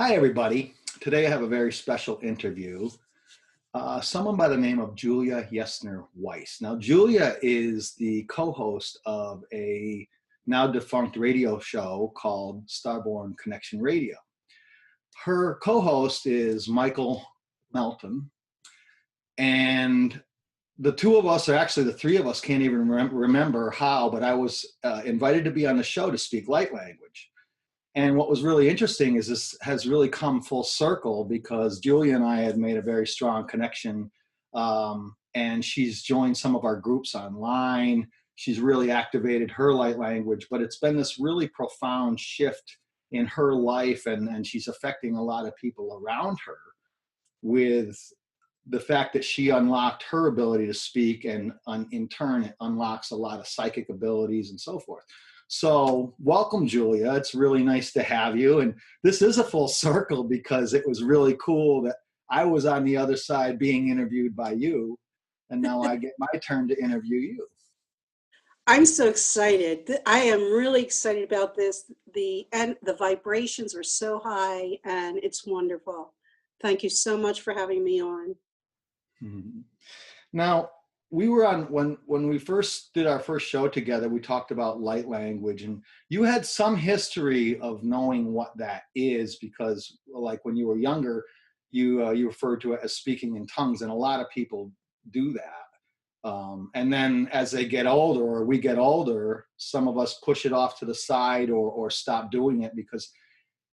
Hi, everybody. Today I have a very special interview. Someone by the name of Julia Yesner Weiss. Now, Julia is the co-host of a now defunct radio show called Starborn Connection Radio. Her co-host is Michael Melton, and the two of us, or actually the three of us, can't even remember how, but I was invited to be on the show to speak light language. And what was really interesting is this has really come full circle because Julia and I had made a very strong connection, and she's joined some of our groups online. She's really activated her light language, but it's been this really profound shift in her life, and she's affecting a lot of people around her with the fact that she unlocked her ability to speak, and in turn, it unlocks a lot of psychic abilities and so forth. So welcome, Julia. It's really nice to have you. And this is a full circle because it was really cool that I was on the other side being interviewed by you, and now I get my turn to interview you. I'm so excited. I am really excited about this. The vibrations are so high, and it's wonderful. Thank you so much for having me on. Mm-hmm. Now, we were on, when we first did our first show together, we talked about light language, and you had some history of knowing what that is because, like, when you were younger, you referred to it as speaking in tongues, and a lot of people do that. And then as they get older, or we get older, some of us push it off to the side or stop doing it because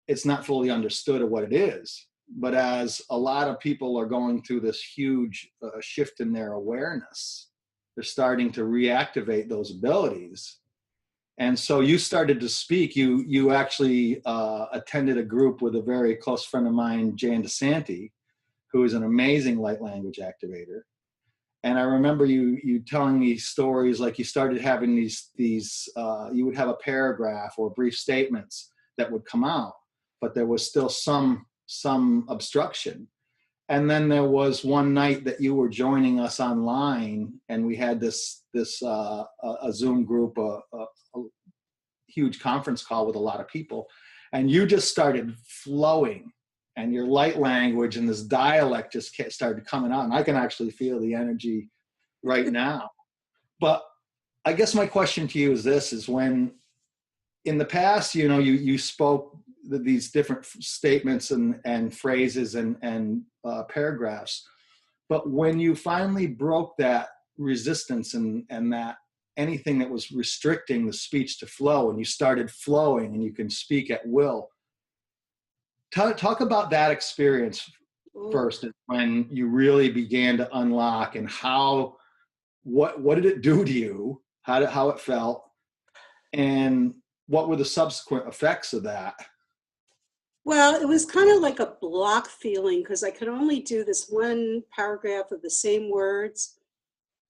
it's not fully understood of what it is. But as a lot of people are going through this huge shift in their awareness, they're starting to reactivate those abilities. And so you started to speak. You actually attended a group with a very close friend of mine, Jan DeSanti, who is an amazing light language activator. And I remember you telling me stories like you started having these you would have a paragraph or brief statements that would come out, but there was still some obstruction. And then there was one night that you were joining us online, and we had this a Zoom group, a huge conference call with a lot of people, and you just started flowing, and your light language and this dialect just started coming out, and I can actually feel the energy right now. But I guess my question to you is this: is when in the past, you spoke these different statements and phrases and paragraphs, but when you finally broke that resistance and that anything that was restricting the speech to flow, and you started flowing and you can speak at will, talk about that experience first, when you really began to unlock, and what did it do to you, how it felt, and what were the subsequent effects of that? Well, it was kind of like a block feeling because I could only do this one paragraph of the same words.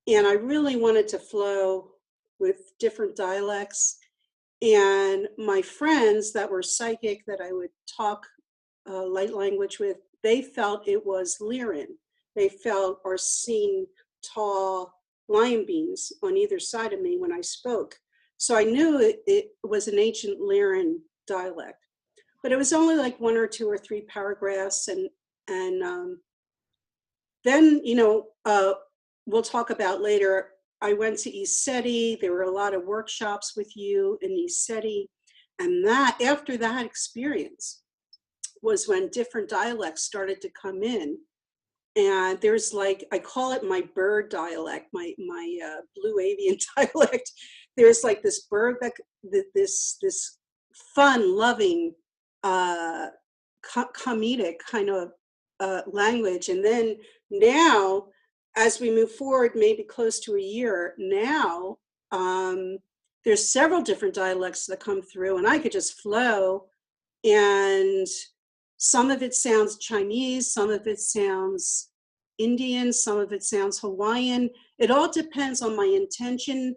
And I really wanted to flow with different dialects. And my friends that were psychic that I would talk light language with, they felt it was Lyran. They felt or seen tall lion beings on either side of me when I spoke. So I knew it was an ancient Lyran dialect. But it was only like one or two or three paragraphs, and then we'll talk about later. I went to ECETI. There were a lot of workshops with you in ECETI, and that after that experience was when different dialects started to come in. And there's like, I call it my bird dialect, my blue avian dialect. There's like this bird that this fun, loving, comedic kind of language. And then now, as we move forward, maybe close to a year now, there's several different dialects that come through, and I could just flow. And some of it sounds Chinese, some of it sounds Indian, some of it sounds Hawaiian. It all depends on my intention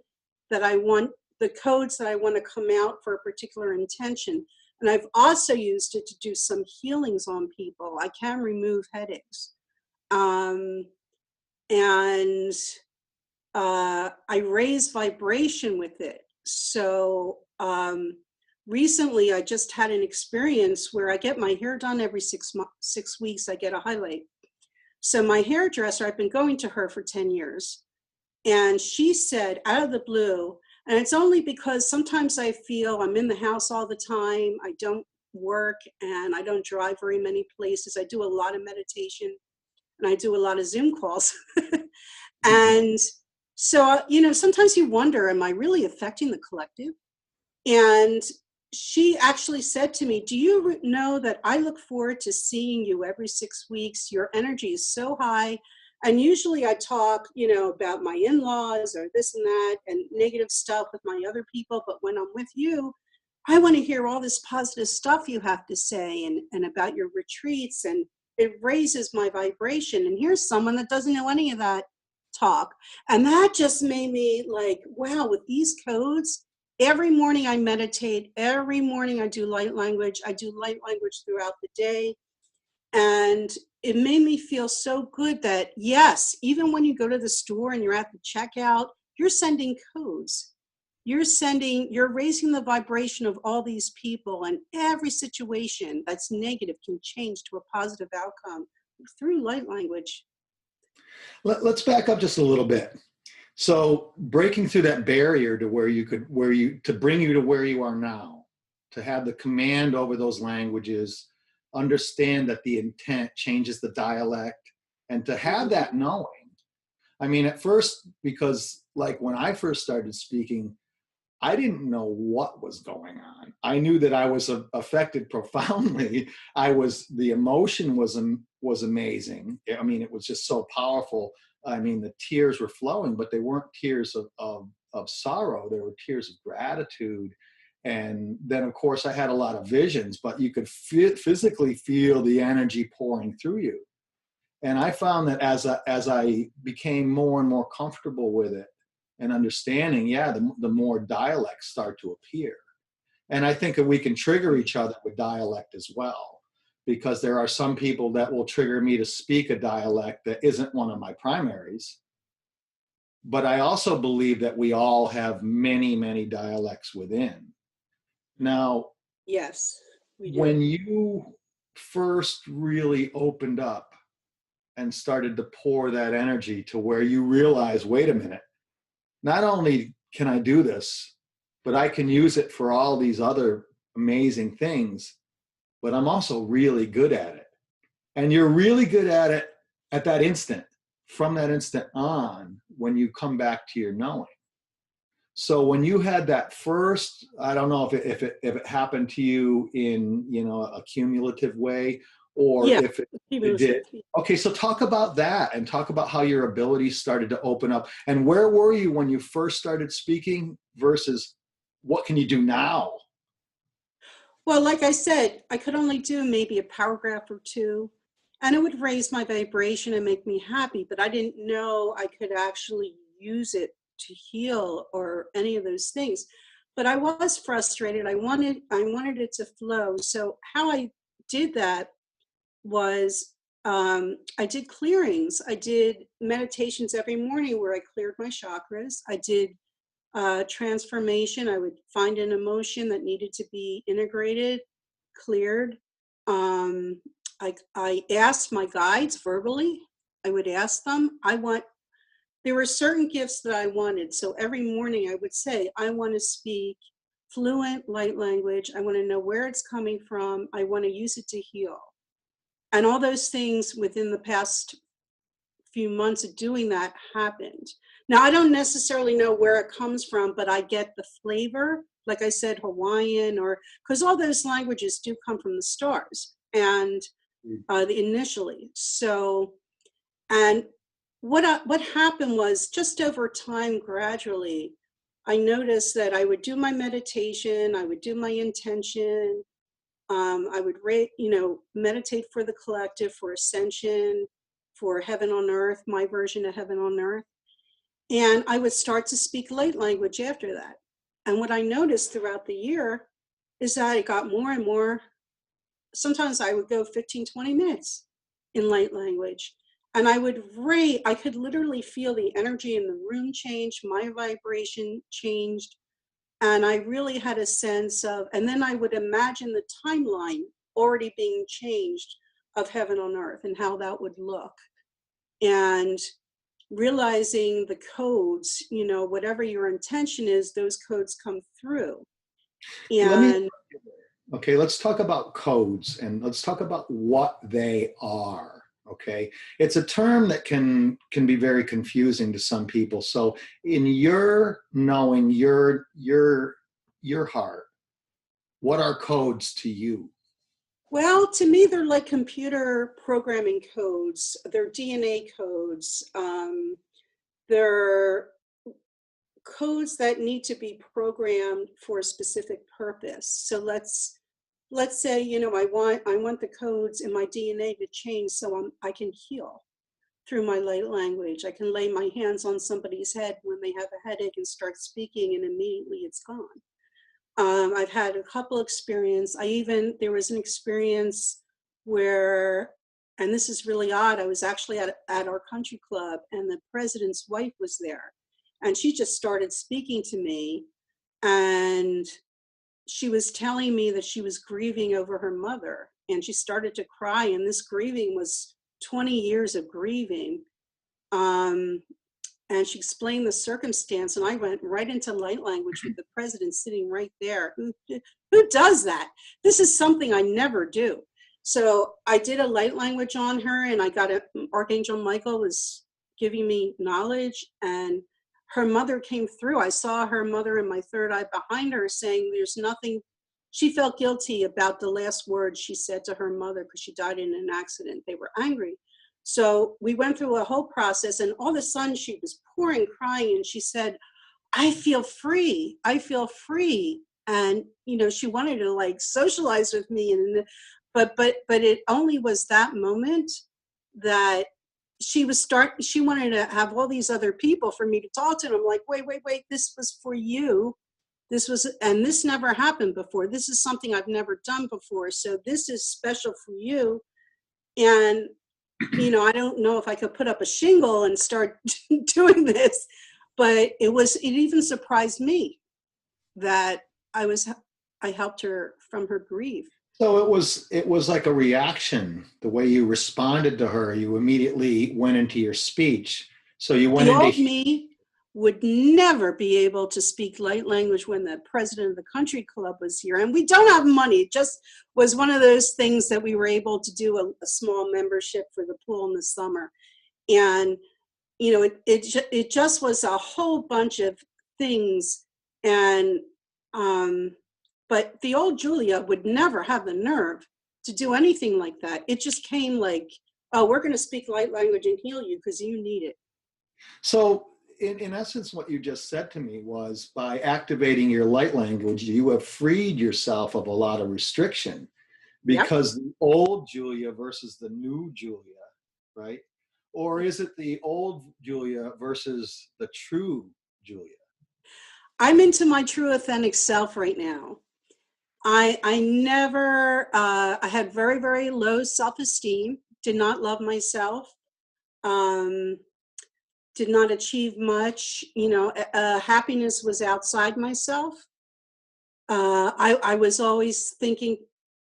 that I want, the codes that I want to come out for a particular intention. And I've also used it to do some healings on people. I can remove headaches. And I raise vibration with it. So recently I just had an experience where I get my hair done every 6 weeks. I get a highlight. So my hairdresser, I've been going to her for 10 years. And she said out of the blue, and it's only because sometimes I feel I'm in the house all the time. I don't work and I don't drive very many places. I do a lot of meditation and I do a lot of Zoom calls. And so, sometimes you wonder, am I really affecting the collective? And she actually said to me, do you know that I look forward to seeing you every 6 weeks? Your energy is so high. And usually I talk, about my in-laws or this and that and negative stuff with my other people. But when I'm with you, I want to hear all this positive stuff you have to say and about your retreats. And it raises my vibration. And here's someone that doesn't know any of that talk. And that just made me like, wow, with these codes, every morning I meditate. Every morning I do light language. I do light language throughout the day. And it made me feel so good that, yes, even when you go to the store and you're at the checkout, you're sending codes. You're raising the vibration of all these people, and every situation that's negative can change to a positive outcome through light language. Let's back up just a little bit. So breaking through that barrier to to bring you to where you are now, to have the command over those languages, understand that the intent changes the dialect, and to have that knowing. I mean, at first, because like when I first started speaking, I didn't know what was going on. I knew that I was affected profoundly. The emotion was amazing. I mean, it was just so powerful. I mean, the tears were flowing, but they weren't tears of sorrow. They were tears of gratitude. And then, of course, I had a lot of visions, but you could physically feel the energy pouring through you. And I found that as I became more and more comfortable with it and understanding, the more dialects start to appear. And I think that we can trigger each other with dialect as well, because there are some people that will trigger me to speak a dialect that isn't one of my primaries. But I also believe that we all have many, many dialects within. Now, yes, we do. When you first really opened up and started to pour that energy to where you realize, wait a minute, not only can I do this, but I can use it for all these other amazing things, but I'm also really good at it. And you're really good at it at that instant, from that instant on, when you come back to your knowing. So when you had that first, I don't know if it happened to you in, a cumulative way, or if it did. Okay, so talk about that and talk about how your abilities started to open up. And where were you when you first started speaking versus what can you do now? Well, like I said, I could only do maybe a paragraph or two, and it would raise my vibration and make me happy, but I didn't know I could actually use it to heal or any of those things. But I was frustrated. I wanted it to flow. So how I did that was I did clearings. I did meditations every morning where I cleared my chakras. I did transformation. I would find an emotion that needed to be integrated, cleared. I asked my guides verbally. I would ask them, there were certain gifts that I wanted. So every morning I would say, I want to speak fluent light language. I want to know where it's coming from. I want to use it to heal. And all those things within the past few months of doing that happened. Now, I don't necessarily know where it comes from, but I get the flavor, like I said, Hawaiian, because all those languages do come from the stars and initially. So, and what happened was just over time, gradually, I noticed that I would do my meditation, I would do my intention, I would meditate for the collective, for ascension, for heaven on earth, my version of heaven on earth. And I would start to speak light language after that. And what I noticed throughout the year is that it got more and more. Sometimes I would go 15, 20 minutes in light language. And I could literally feel the energy in the room change, my vibration changed. And I really had a sense of, and then I would imagine the timeline already being changed of heaven on earth and how that would look. And realizing the codes, whatever your intention is, those codes come through. Let me, And okay, let's talk about codes and let's talk about what they are. Okay, it's a term that can be very confusing to some people. So in your knowing your heart, what are codes to you? well, to me, they're like computer programming codes. They're DNA codes. They're codes that need to be programmed for a specific purpose. So let's say, I want the codes in my DNA to change so I can heal through my light language. I can lay my hands on somebody's head when they have a headache and start speaking, and immediately it's gone. I've had a couple experiences. There was an experience where, and this is really odd, I was actually at our country club, and the president's wife was there. And she just started speaking to me, and she was telling me that she was grieving over her mother, and she started to cry, and this grieving was 20 years of grieving. And she explained the circumstance, and I went right into light language with the president sitting right there. Who does that? This is something I never do. So I did a light language on her, and Archangel Michael was giving me knowledge, and her mother came through. I saw her mother in my third eye behind her saying there's nothing. She felt guilty about the last words she said to her mother because she died in an accident. They were angry. So we went through a whole process, and all of a sudden she was pouring crying, and she said, I feel free. I feel free. And, she wanted to like socialize with me. But it only was that moment that she wanted to have all these other people for me to talk to. And I'm like, wait, this was for you. And this never happened before. This is something I've never done before. So this is special for you. And, I don't know if I could put up a shingle and start doing this, but it even surprised me that I helped her from her grief. So it was like a reaction, the way you responded to her. You immediately went into your speech. So you went the into old me would never be able to speak light language when the president of the country club was here. And we don't have money. It just was one of those things that we were able to do a small membership for the pool in the summer. And, it just was a whole bunch of things. And, but the old Julia would never have the nerve to do anything like that. It just came like, oh, we're going to speak light language and heal you because you need it. So in essence, what you just said to me was by activating your light language, you have freed yourself of a lot of restriction because the old Julia versus the new Julia, right? Or is it the old Julia versus the true Julia? I'm into my true authentic self right now. I had very, very low self-esteem, did not love myself. Did not achieve much. Happiness was outside myself. I was always thinking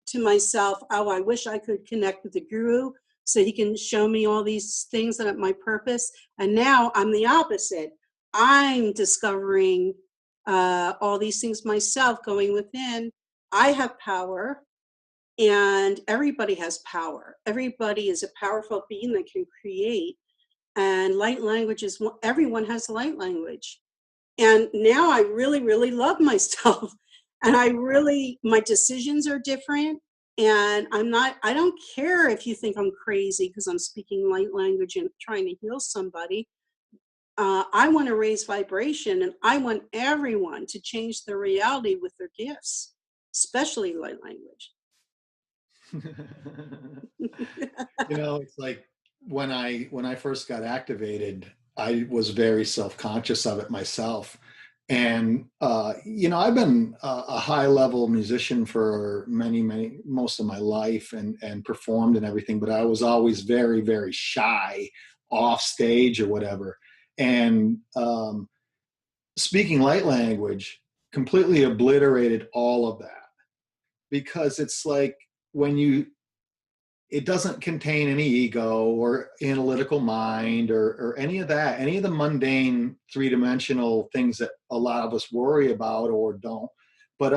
to myself, oh, I wish I could connect with the guru so he can show me all these things that are my purpose. And now I'm the opposite. I'm discovering all these things myself, going within. I have power, and everybody has power. Everybody is a powerful being that can create. And light language is, everyone has light language. And now I really, really love myself. And my decisions are different. And I don't care if you think I'm crazy because I'm speaking light language and trying to heal somebody. I want to raise vibration, and I want everyone to change their reality with their gifts, especially light language. It's like, when I first got activated, I was very self-conscious of it myself. And, I've been a high level musician for most of my life and performed and everything, but I was always very, very shy off stage or whatever. And speaking light language completely obliterated all of that, because it's like it doesn't contain any ego or analytical mind or any of that, any of the mundane three-dimensional things that a lot of us worry about or don't. But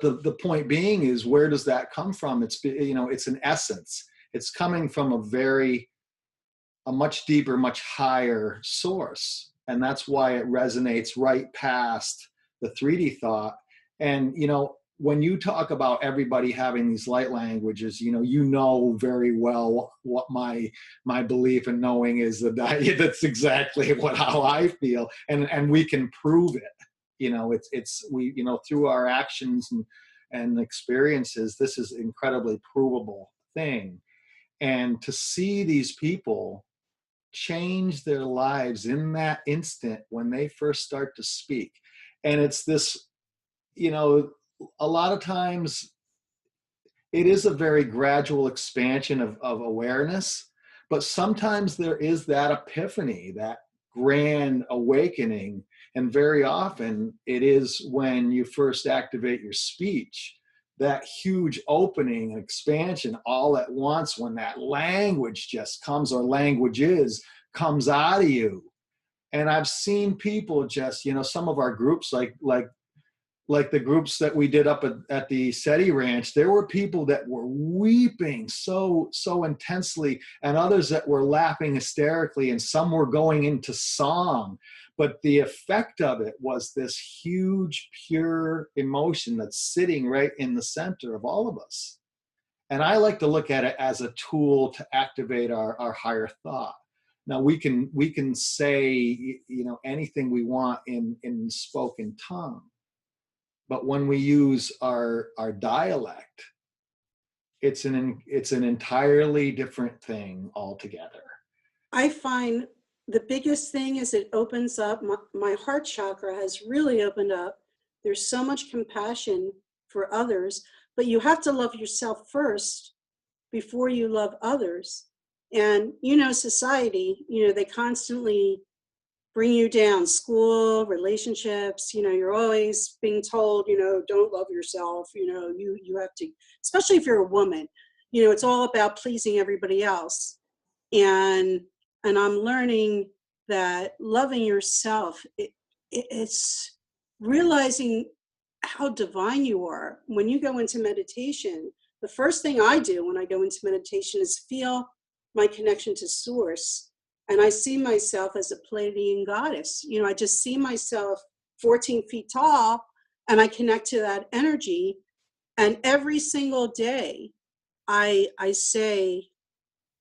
the point being is, where does that come from? It's, it's an essence. It's coming from a much deeper, much higher source. And that's why it resonates right past the 3D thought. And, when you talk about everybody having these light languages, you very well what my belief in knowing is, that's exactly how I feel. And we can prove it. We through our actions and experiences, this is incredibly provable thing. And to see these people change their lives in that instant when they first start to speak. And it's this, a lot of times it is a very gradual expansion of awareness, but sometimes there is that epiphany, that grand awakening. And very often it is when you first activate your speech, that huge opening and expansion all at once, when that language just comes, or languages comes out of you. And I've seen people just, some of our groups, like the groups that we did up at the SETI Ranch, there were people that were weeping so intensely, and others that were laughing hysterically, and some were going into song. But the effect of it was this huge, pure emotion that's sitting right in the center of all of us. And I like to look at it as a tool to activate our higher thought. Now we can say, anything we want in spoken tongue. But when we use our dialect, it's an entirely different thing altogether. I find the biggest thing is it opens up, my heart chakra has really opened up. There's so much compassion for others, but you have to love yourself first before you love others. And, society, they constantly bring you down. School, relationships, you're always being told, don't love yourself, you have to, especially if you're a woman, it's all about pleasing everybody else. And I'm learning that loving yourself, it's realizing how divine you are. When you go into meditation, the first thing I do when I go into meditation is feel my connection to source. And I see myself as a Pleiadian goddess. I just see myself 14 feet tall, and I connect to that energy. And every single day, I say,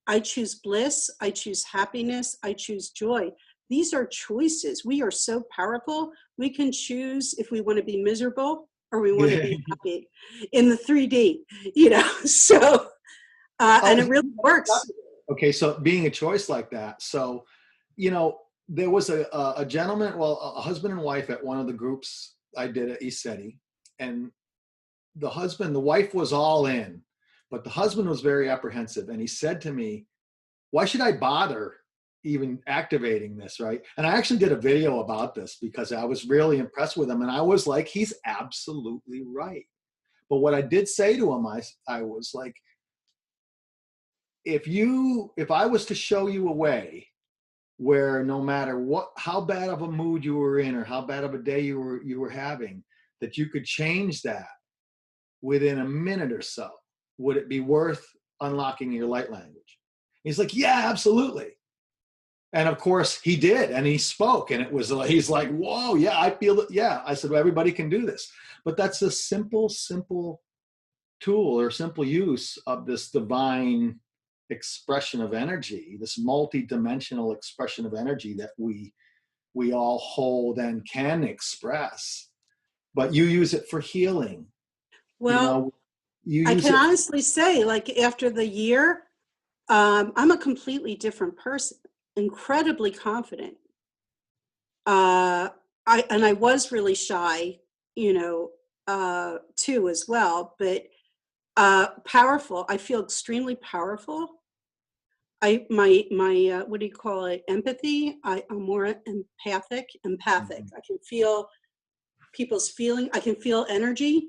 I choose bliss, I choose happiness, I choose joy. These are choices. We are so powerful. We can choose if we want to be miserable or we want to be happy in the 3D, so, and it really works. Okay, so being a choice like that. So, there was a gentleman, a husband and wife at one of the groups I did at ESETI, and the wife was all in, but the husband was very apprehensive. And he said to me, why should I bother even activating this, right? And I actually did a video about this because I was really impressed with him. And I was like, he's absolutely right. But what I did say to him, I was like, if I was to show you a way where no matter how bad of a mood you were in or how bad of a day you were having, that you could change that within a minute or so, would it be worth unlocking your light language? He's like, yeah, absolutely. And of course he did, and he spoke, and he's like, whoa, yeah, I feel it. Yeah. I said, well, everybody can do this. But that's a simple tool or simple use of this divine expression of energy, this multi-dimensional expression of energy that we all hold and can express. But you use it for healing. Well, I can honestly say, like, after the year, I'm a completely different person, incredibly confident. I was really shy, too, as well, but powerful. I feel extremely powerful. My what do you call it? Empathy. I'm more empathic. Mm-hmm. I can feel people's feeling. I can feel energy.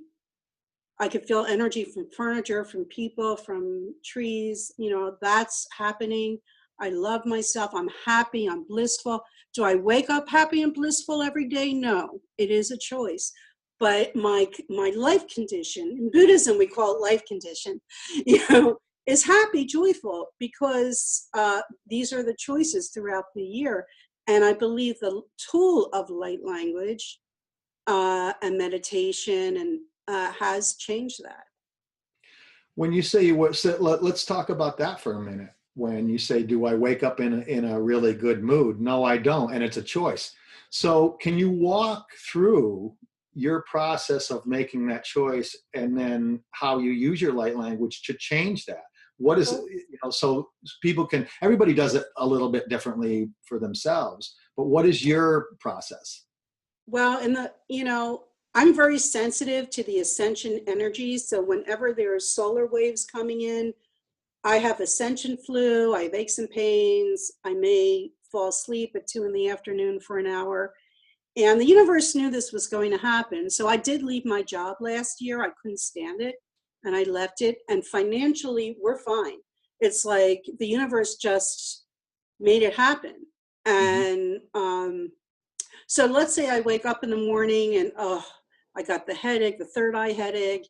I can feel energy from furniture, from people, from trees. That's happening. I love myself. I'm happy. I'm blissful. Do I wake up happy and blissful every day? No, it is a choice. But my life condition, in Buddhism we call it life condition, is happy, joyful, because these are the choices throughout the year. And I believe the tool of light language and meditation and has changed that. When you say let's talk about that for a minute. When you say, do I wake up in a really good mood? No, I don't. And it's a choice. So can you walk through your process of making that choice and then how you use your light language to change that? What is, so people can, everybody does it a little bit differently for themselves, but what is your process? Well, I'm very sensitive to the ascension energy. So whenever there's solar waves coming in, I have ascension flu, I have aches and pains, I may fall asleep at 2 p.m. for an hour. And the universe knew this was going to happen. So I did leave my job last year. I couldn't stand it. And I left it. And financially, we're fine. It's like the universe just made it happen. And so let's say I wake up in the morning and, I got the headache, the third eye headache,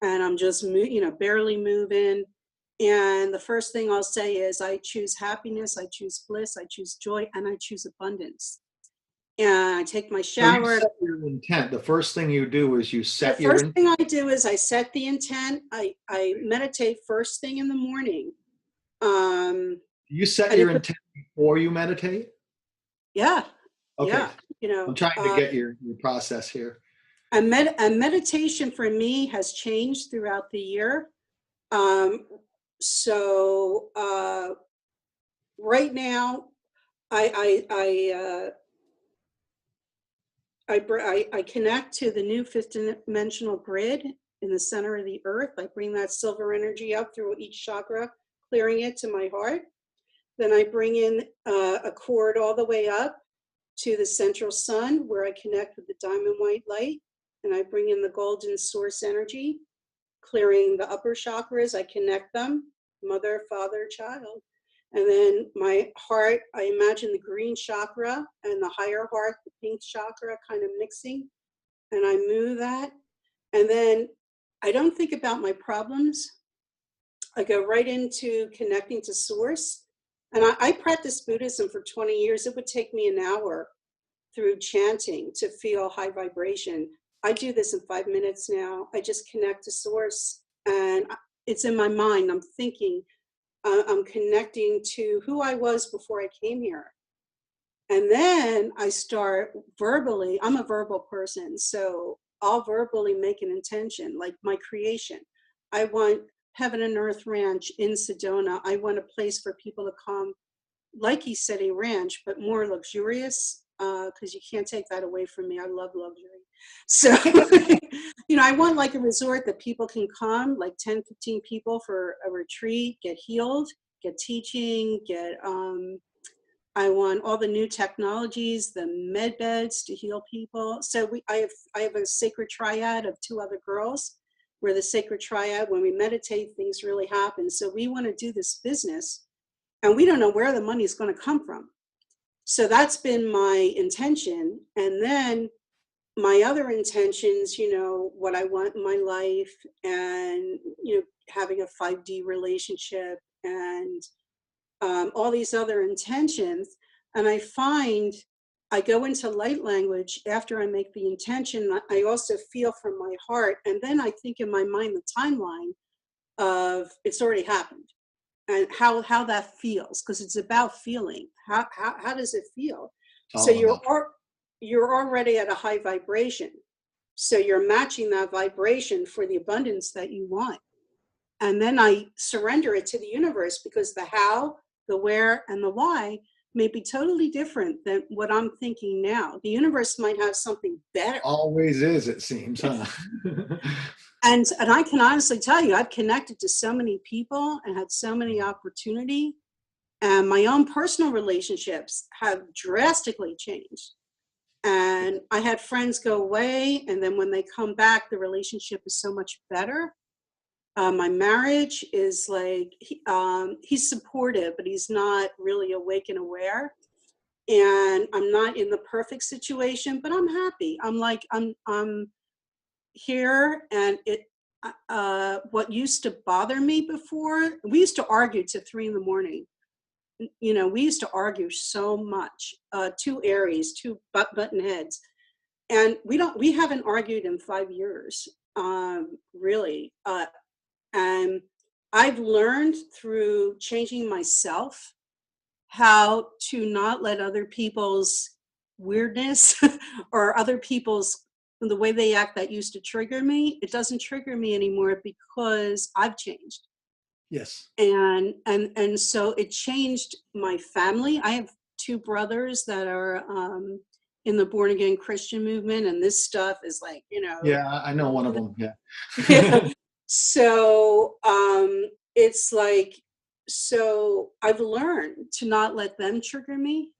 and I'm just, barely moving. And the first thing I'll say is I choose happiness, I choose bliss, I choose joy, and I choose abundance. And I take my shower. So you set your intent. The first thing you do is you set the your first thing I do is I set the intent. I meditate first thing in the morning. You set your intent before you meditate? Yeah. Okay. Yeah. I'm trying to get your process here. And meditation for me has changed throughout the year. So right now, I connect to the new fifth dimensional grid in the center of the earth. I bring that silver energy up through each chakra, clearing it to my heart. Then I bring in a cord all the way up to the central sun, where I connect with the diamond white light. And I bring in the golden source energy, clearing the upper chakras. I connect them, mother, father, child. And then my heart, I imagine the green chakra and the higher heart, the pink chakra kind of mixing. And I move that. And then I don't think about my problems. I go right into connecting to source. And I practiced Buddhism for 20 years. It would take me an hour through chanting to feel high vibration. I do this in 5 minutes now. I just connect to source, and it's in my mind. I'm thinking, I'm connecting to who I was before I came here. And then I start verbally, I'm a verbal person, so I'll verbally make an intention, like my creation. I want Heaven and Earth Ranch in Sedona. I want a place for people to come, like he said, a ranch, but more luxurious, because you can't take that away from me. I love luxury. So, I want like a resort that people can come, like 10, 15 people for a retreat, get healed, get teaching, I want all the new technologies, the med beds to heal people. So I have a sacred triad of 2 other girls. We're the sacred triad. When we meditate, things really happen. So we want to do this business, and we don't know where the money is going to come from. So that's been my intention. And then my other intentions, what I want in my life, and, having a 5D relationship, and all these other intentions. And I find I go into light language after I make the intention. I also feel from my heart. And then I think in my mind the timeline of it's already happened and how that feels, because it's about feeling. How does it feel? So you're already at a high vibration. So you're matching that vibration for the abundance that you want. And then I surrender it to the universe, because the how, the where, and the why may be totally different than what I'm thinking now. The universe might have something better. Always is, it seems, huh? And I can honestly tell you, I've connected to so many people and had so many opportunity, and my own personal relationships have drastically changed. And I had friends go away, and then when they come back, the relationship is so much better. My marriage is like, he's supportive, but he's not really awake and aware. And I'm not in the perfect situation, but I'm happy. I'm here, and what used to bother me before, we used to argue to 3 a.m. You know, we used to argue so much, two Aries, two button heads. And we haven't argued in 5 years, really. And I've learned through changing myself how to not let other people's weirdness or other people's, the way they act that used to trigger me, it doesn't trigger me anymore because I've changed. Yes. And so it changed my family. I have 2 brothers that are in the born again Christian movement, and this stuff is like, Yeah, I know one of them. Yeah. yeah. So it's like, so I've learned to not let them trigger me.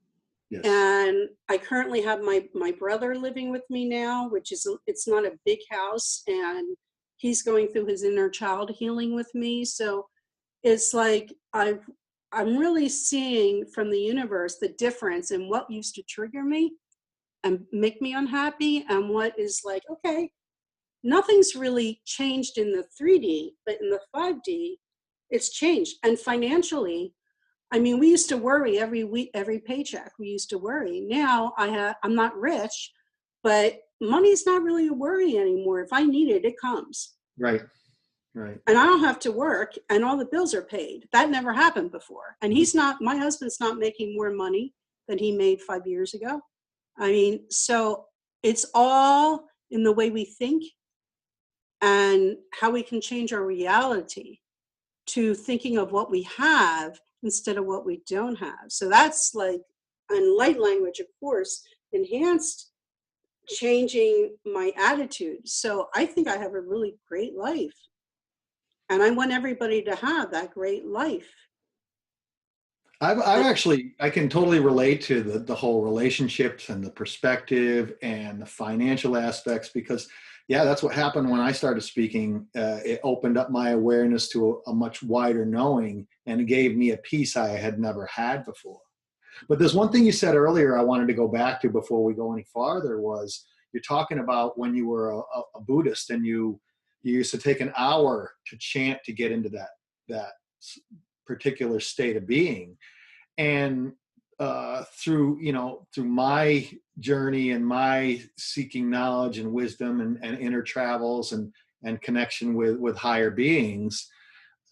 Yes. And I currently have my brother living with me now, which is, it's not a big house, and he's going through his inner child healing with me. So it's like I'm really seeing from the universe the difference in what used to trigger me and make me unhappy, and what is like, okay, nothing's really changed in the 3D, but in the 5D, it's changed. And financially, I mean, we used to worry every week, every paycheck. We used to worry. Now I'm not rich, but money's not really a worry anymore. If I need it, it comes. Right. Right. And I don't have to work, and all the bills are paid. That never happened before. And my husband's not making more money than he made 5 years ago. I mean, so it's all in the way we think and how we can change our reality to thinking of what we have instead of what we don't have. So that's like, and light language, of course, enhanced changing my attitude. So I think I have a really great life. And I want everybody to have that great life. I've actually, I can totally relate to the whole relationships and the perspective and the financial aspects, because yeah, that's what happened when I started speaking. It opened up my awareness to a much wider knowing, and it gave me a peace I had never had before. But there's one thing you said earlier I wanted to go back to before we go any farther, was you're talking about when you were a Buddhist, and you used to take an hour to chant to get into that particular state of being. And through my journey and my seeking knowledge and wisdom and inner travels and connection with higher beings,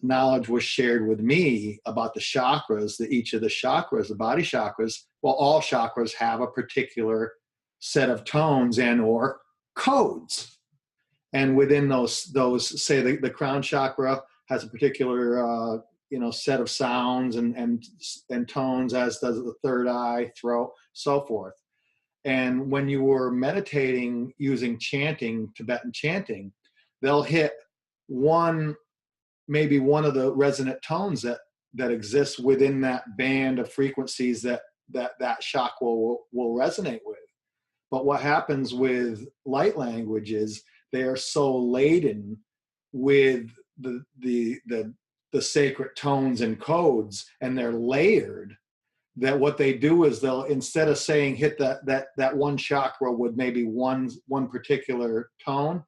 knowledge was shared with me about the chakras, that each of the chakras, the body chakras, well, all chakras have a particular set of tones and or codes. And within those say the crown chakra has a particular set of sounds and tones, as does the third eye, throat, so forth. And when you were meditating using chanting, Tibetan chanting, they'll hit maybe one of the resonant tones that exists within that band of frequencies that chakra will resonate with. But what happens with light language is they are so laden with the sacred tones and codes, and they're layered, that what they do is they'll, instead of saying hit that one chakra with maybe one particular tone,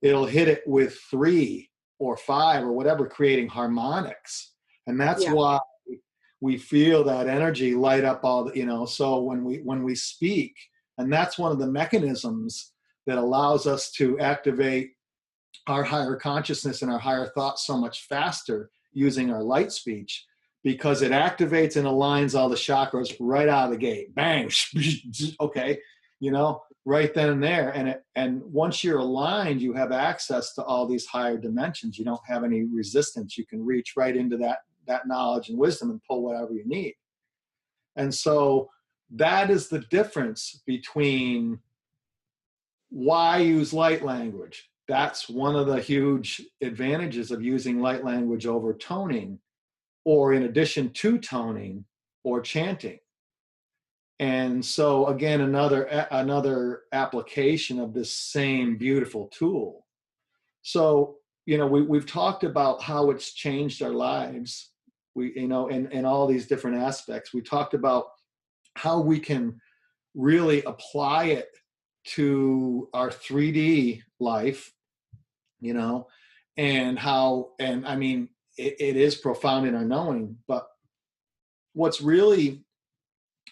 it'll hit it with 3 or 5 or whatever, creating harmonics. And that's why we feel that energy light up all the, so when we speak, and that's one of the mechanisms that allows us to activate our higher consciousness and our higher thoughts so much faster using our light speech, because it activates and aligns all the chakras right out of the gate. Bang, okay, right then and there. And once you're aligned, you have access to all these higher dimensions. You don't have any resistance. You can reach right into that knowledge and wisdom and pull whatever you need. And so that is the difference between why use light language. That's one of the huge advantages of using light language over toning, or in addition to toning or chanting, And so again, another application of this same beautiful tool. So, we've talked about how it's changed our lives. In all these different aspects. We talked about how we can really apply it to our 3D life, and I mean, it is profound in our knowing, but what's really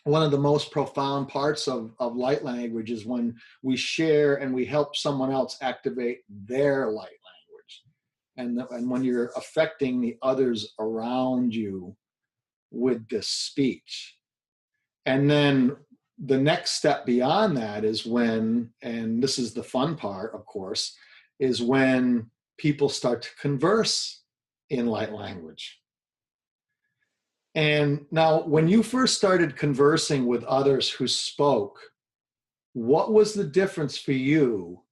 one of the most profound parts of light language is when we share and we help someone else activate their light language. And when you're affecting the others around you with this speech. And then the next step beyond that is when, and this is the fun part, of course, is when people start to converse in light language. And now, when you first started conversing with others who spoke, what was the difference for you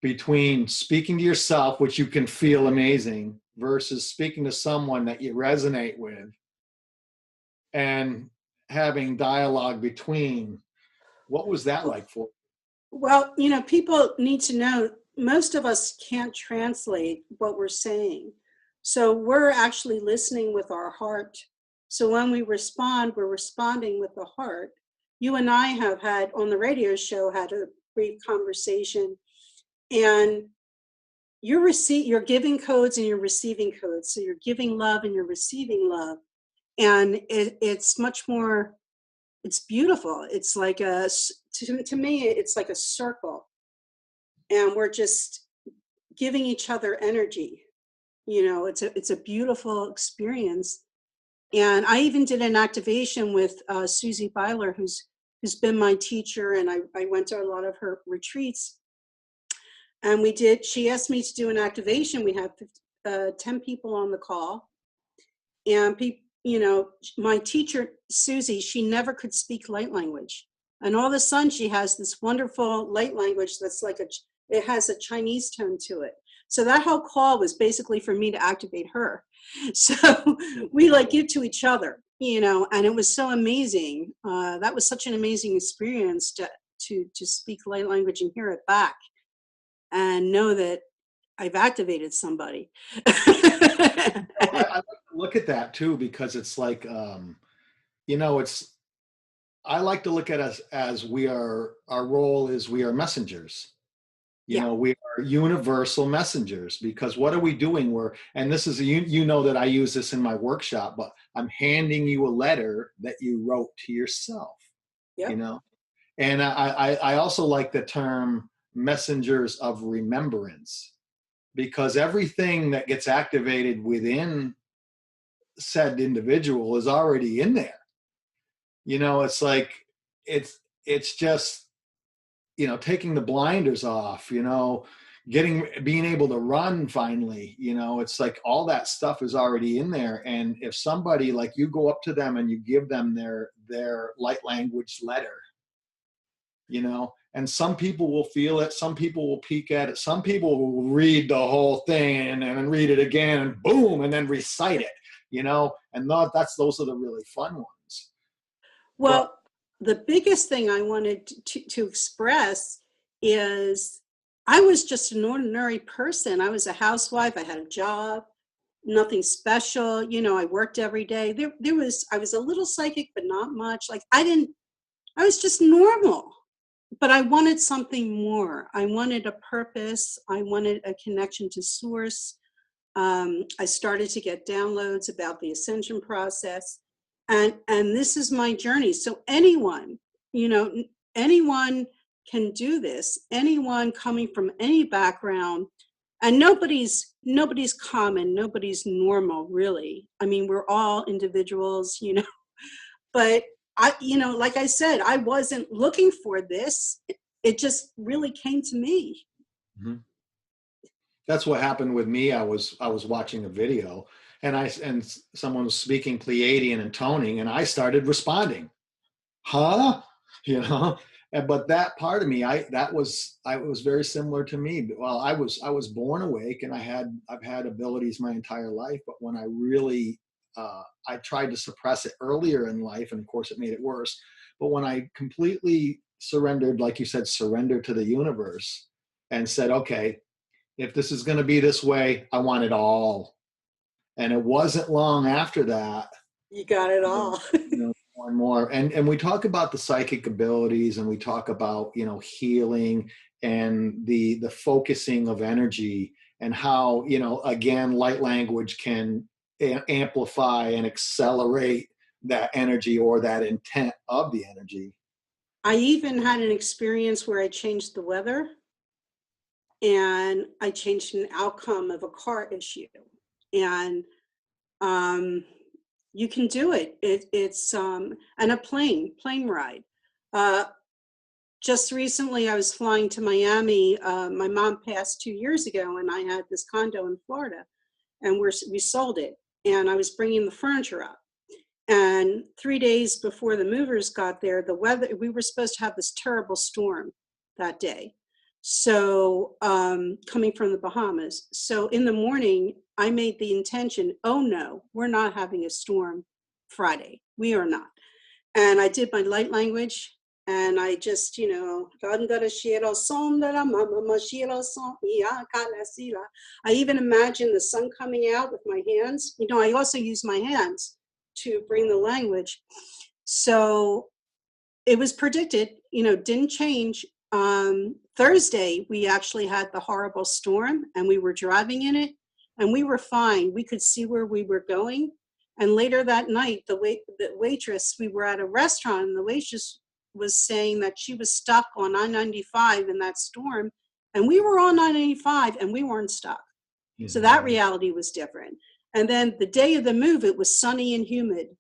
between speaking to yourself, which you can feel amazing, versus speaking to someone that you resonate with and having dialogue between? What was that like for you? Well, people need to know most of us can't translate what we're saying. So we're actually listening with our heart. So when we respond, we're responding with the heart. You and I have had on the radio show had a brief conversation, and you're giving codes and you're receiving codes. So you're giving love and you're receiving love. And it's much more, it's beautiful. It's like to me, it's like a circle. And we're just giving each other energy. It's a beautiful experience. And I even did an activation with Susie Byler, who's been my teacher, and I went to a lot of her retreats. And she asked me to do an activation. We had 10 people on the call. And my teacher, Susie, she never could speak light language. And all of a sudden she has this wonderful light language that's it has a Chinese tone to it. So that whole call was basically for me to activate her. So we give to each other, and it was so amazing. That was such an amazing experience to speak light language and hear it back and know that I've activated somebody. I like to look at that too, because it's like, I like to look at us as our role is we are messengers. We are universal messengers, because what are we doing? And this is, that I use this in my workshop, but I'm handing you a letter that you wrote to yourself, And I also like the term messengers of remembrance, because everything that gets activated within said individual is already in there. It's like, it's just, taking the blinders off, being able to run finally, it's like all that stuff is already in there. And if somebody, like, you go up to them and you give them their light language letter, and some people will feel it, some people will peek at it, some people will read the whole thing and then read it again and boom, and then recite it, and those are the really fun ones. Well, the biggest thing I wanted to express is I was just an ordinary person. I was a housewife. I had a job, nothing special. I worked every day. I was a little psychic, but not much. I was just normal, but I wanted something more. I wanted a purpose. I wanted a connection to source. I started to get downloads about the ascension process. And this is my journey. So anyone can do this. Anyone coming from any background, and nobody's common, nobody's normal, really. I mean, we're all individuals, but like I said, I wasn't looking for this. It just really came to me. Mm-hmm. That's what happened with me. I was watching a video, and someone was speaking Pleiadian and toning, and I started responding. Huh? But that part of me, it was very similar to me. Well, I was born awake, and I've had abilities my entire life, but when I really I tried to suppress it earlier in life, and of course it made it worse. But when I completely surrendered, like you said, surrendered to the universe and said, okay, if this is going to be this way, I want it all. And it wasn't long after that. You got it all. More and more. And we talk about the psychic abilities, and we talk about, healing and the focusing of energy, and how, again, light language can amplify and accelerate that energy or that intent of the energy. I even had an experience where I changed the weather, and I changed an outcome of a car issue. And you can do it. It's and a plane ride. Just recently, I was flying to Miami. My mom passed 2 years ago, and I had this condo in Florida, and we sold it. And I was bringing the furniture up. And 3 days before the movers got there, the weather, we were supposed to have this terrible storm that day. So coming from the Bahamas. So in the morning, I made the intention, oh no, we're not having a storm Friday. We are not. And I did my light language, and I just, I even imagined the sun coming out with my hands. I also use my hands to bring the language. So it was predicted, didn't change. Thursday, we actually had the horrible storm, and we were driving in it, and we were fine. We could see where we were going. And later that night, the waitress, we were at a restaurant, and the waitress was saying that she was stuck on I-95 in that storm, and we were on I-95 and we weren't stuck. Yeah. So that reality was different. And then the day of the move, it was sunny and humid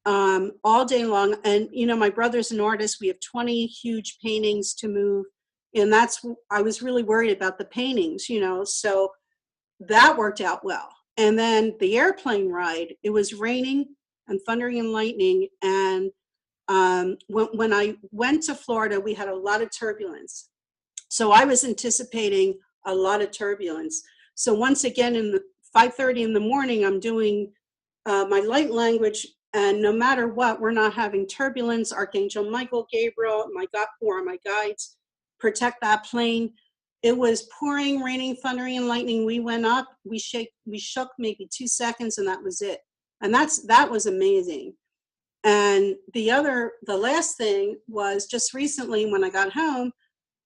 all day long. And, my brother's an artist. We have 20 huge paintings to move. And I was really worried about the paintings, so that worked out well. And then the airplane ride, it was raining and thundering and lightning. And when I went to Florida, we had a lot of turbulence. So I was anticipating a lot of turbulence. So once again, in the 5:30 in the morning, I'm doing my light language, and no matter what, we're not having turbulence. Archangel Michael, Gabriel, my guides, protect that plane. It was pouring, raining, thundering, and lightning. We went up, we shook maybe 2 seconds, and that was it. And that was amazing. And the last thing was just recently when I got home,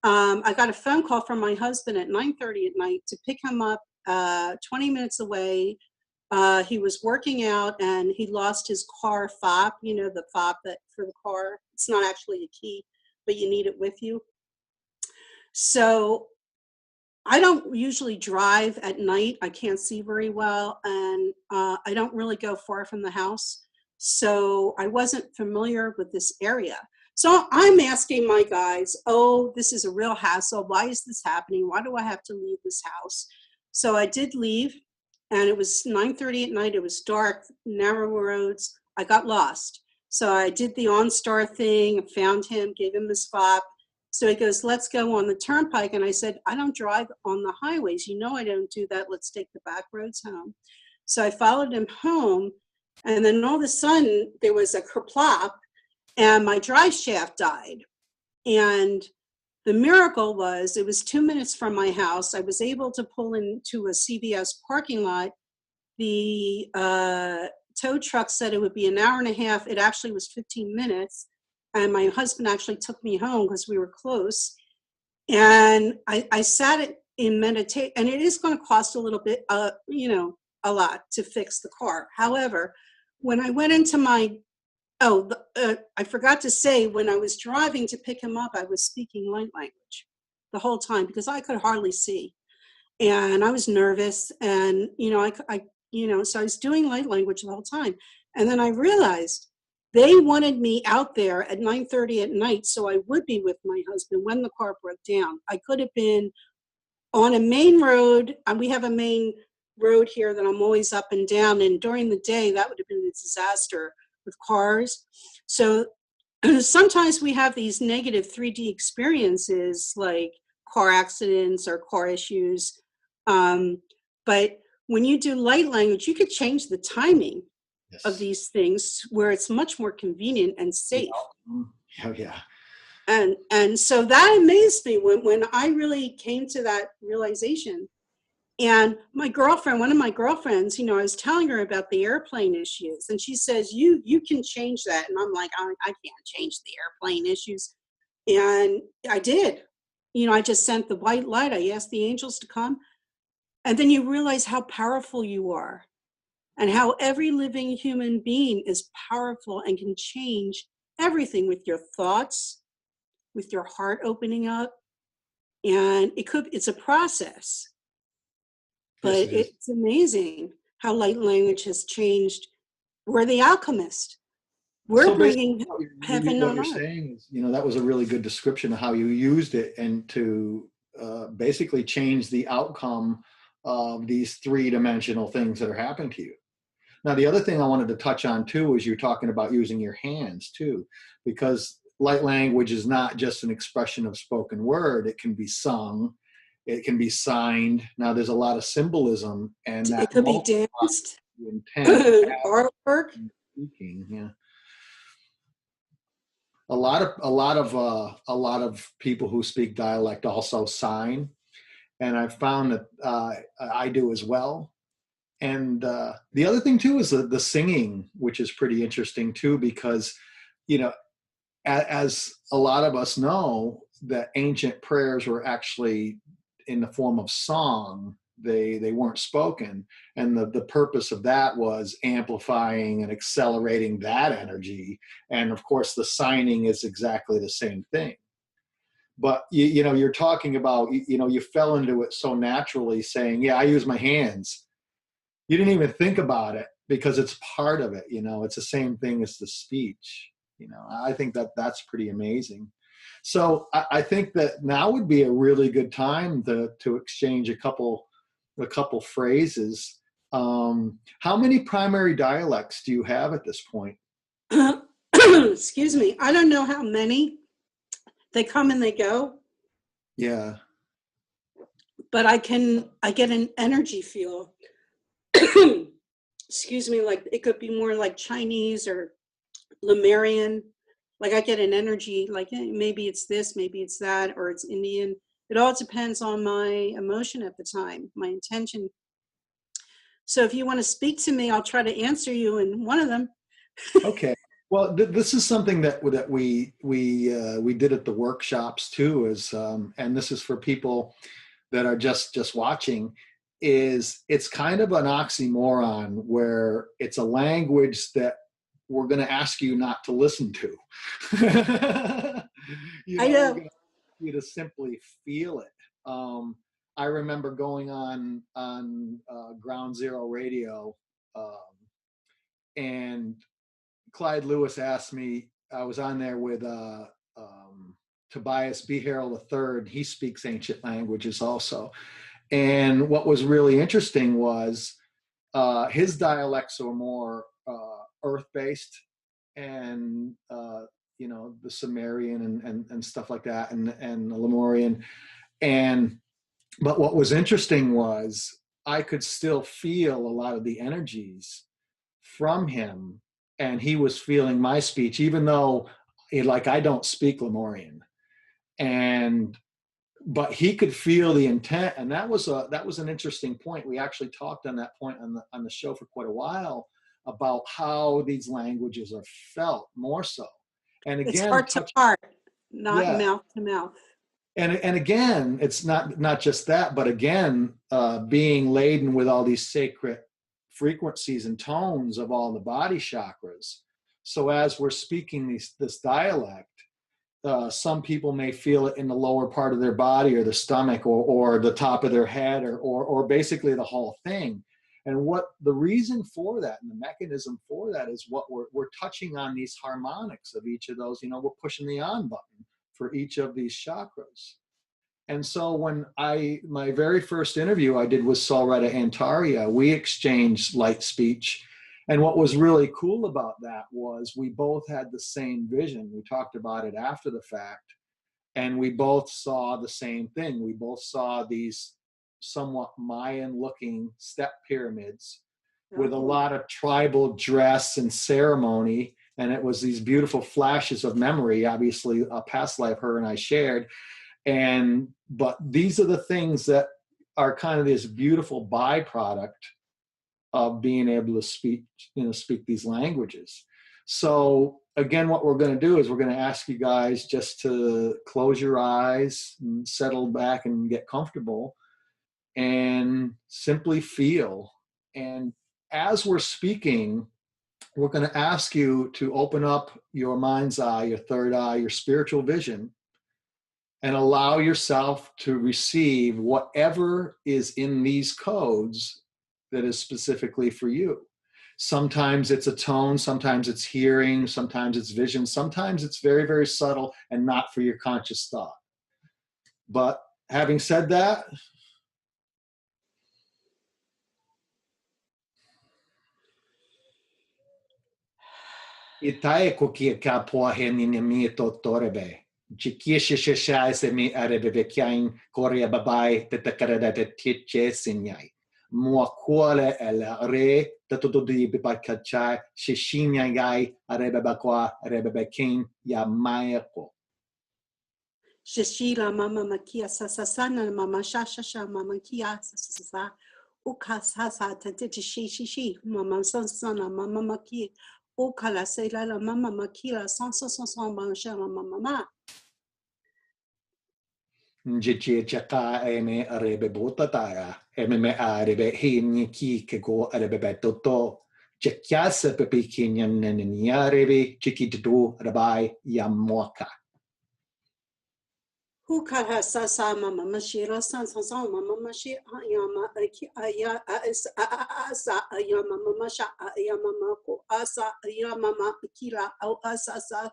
I got a phone call from my husband at 9:30 at night to pick him up 20 minutes away. He was working out, and he lost his car fob, the fob that for the car. It's not actually a key, but you need it with you. So I don't usually drive at night. I can't see very well, and I don't really go far from the house. So I wasn't familiar with this area. So I'm asking my guides, oh, this is a real hassle. Why is this happening? Why do I have to leave this house? So I did leave, and it was 9:30 at night. It was dark, narrow roads. I got lost. So I did the OnStar thing, found him, gave him his fob. So he goes, let's go on the turnpike. And I said, I don't drive on the highways. I don't do that. Let's take the back roads home. So I followed him home. And then all of a sudden, there was a kerplop, and my drive shaft died. And the miracle was, it was 2 minutes from my house. I was able to pull into a CVS parking lot. The tow truck said it would be an hour and a half. It actually was 15 minutes. And my husband actually took me home because we were close. And I sat in meditation, and it is going to cost a little bit, a lot to fix the car. However, when I went into I forgot to say, when I was driving to pick him up, I was speaking light language the whole time because I could hardly see. And I was nervous, and, so I was doing light language the whole time. And then I realized they wanted me out there at 9:30 at night so I would be with my husband when the car broke down. I could have been on a main road, and we have a main road here that I'm always up and down, and during the day, that would have been a disaster with cars. So sometimes we have these negative 3D experiences like car accidents or car issues. But when you do light language, you could change the timing of these things where it's much more convenient and safe. Oh, yeah. And so that amazed me when I really came to that realization. And my girlfriend, one of my girlfriends, I was telling her about the airplane issues, and she says, you can change that. And I'm like, I can't change the airplane issues. And I did. I just sent the white light. I asked the angels to come. And then you realize how powerful you are and how every living human being is powerful and can change everything with your thoughts, with your heart opening up. And it's a process, Yes, but it is. it's amazing how light language has changed. We're the alchemist. We're So basically, bringing heaven what on you're earth. saying is, that was a really good description of how you used it, and to basically change the outcome of these three-dimensional things that are happening to you. Now, the other thing I wanted to touch on too is you're talking about using your hands too, because light language is not just an expression of spoken word. It can be sung, it can be signed. Now, there's a lot of symbolism, and It that could be multiplies danced, the intent artwork. in speaking. Yeah. A lot of people who speak dialect also sign, and I've found that I do as well. And the other thing too is the singing, which is pretty interesting too, because you know, as a lot of us know, that ancient prayers were actually in the form of song. They weren't spoken, and the purpose of that was amplifying and accelerating that energy. And of course, the signing is exactly the same thing. But you're talking about, you fell into it so naturally, saying, "Yeah, I use my hands." You didn't even think about it because it's part of it. It's the same thing as the speech. I think that that's pretty amazing. So I think that now would be a really good time to exchange a couple phrases. How many primary dialects do you have at this point? Excuse me. I don't know how many. They come and they go, Yeah. but I get an energy feel. Excuse me, like it could be more like Chinese or Lemurian. Like I get an energy, like maybe it's this, maybe it's that, or it's Indian. It all depends on my emotion at the time, my intention. So if you want to speak to me, I'll try to answer you in one of them. Okay. Well, this is something that we did at the workshops too. And this is for people that are just watching. Is it's kind of an oxymoron where it's a language that we're going to ask you not to listen to. I We're know. going to ask you to simply feel it. I remember going on Ground Zero Radio, and Clyde Lewis asked me. I was on there with Tobias B. Harrell III. He speaks ancient languages also. And what was really interesting was his dialects are more earth-based, and the Sumerian and stuff like that, and the Lemurian. But what was interesting was I could still feel a lot of the energies from him, and he was feeling my speech, even though I don't speak Lemurian. But he could feel the intent, and that was an interesting point. We actually talked on that point on the show for quite a while about how these languages are felt more so. And It's again, heart to heart, not yeah, mouth to mouth. and again, it's not just that, but again, being laden with all these sacred frequencies and tones of all the body chakras. So as we're speaking this dialect, some people may feel it in the lower part of their body, or the stomach, or the top of their head, or basically the whole thing. And what the reason for that and the mechanism for that is what we're touching on these harmonics of each of those. We're pushing the on button for each of these chakras. And so when my very first interview I did with Solretta Antaria, we exchanged light speech. And what was really cool about that was we both had the same vision. We talked about it after the fact, and we both saw the same thing. We both saw these somewhat Mayan looking step pyramids with a lot of tribal dress and ceremony. And it was these beautiful flashes of memory, obviously a past life her and I shared. But these are the things that are kind of this beautiful byproduct of being able to speak these languages. So again, what we're going to do is we're going to ask you guys just to close your eyes and settle back and get comfortable and simply feel. And as we're speaking, we're going to ask you to open up your mind's eye, your third eye, your spiritual vision, and allow yourself to receive whatever is in these codes that is specifically for you. Sometimes it's a tone, sometimes it's hearing, sometimes it's vision, sometimes it's very, very subtle and not for your conscious thought. But having said that, Itae kokia ka poa he ni mi to torebe. Jikisha se mi arebe vekiain korea babai te takarada te tiche sinyai. Mua kuale el re te todo di bibakachai shishinya gai arebe bakwa arebe bekin ya maeko. Shishila mama makia sasasana mama shashasha mama kia sasasa ukasasa tete shi mama sansana mama maki ukala sela la mama makila sansa mama shama mama Jichi chaka eme arebe botataya eme me arebe hini ki ke go arebe betoto. Chikyasa pepe kinyan neneniarebe chikitu rabai yamoka. ukala sasa mama mashira sansa mama mashi ayama aya asa ayama mama sha ayama mako asa ayama mama kila au asa sa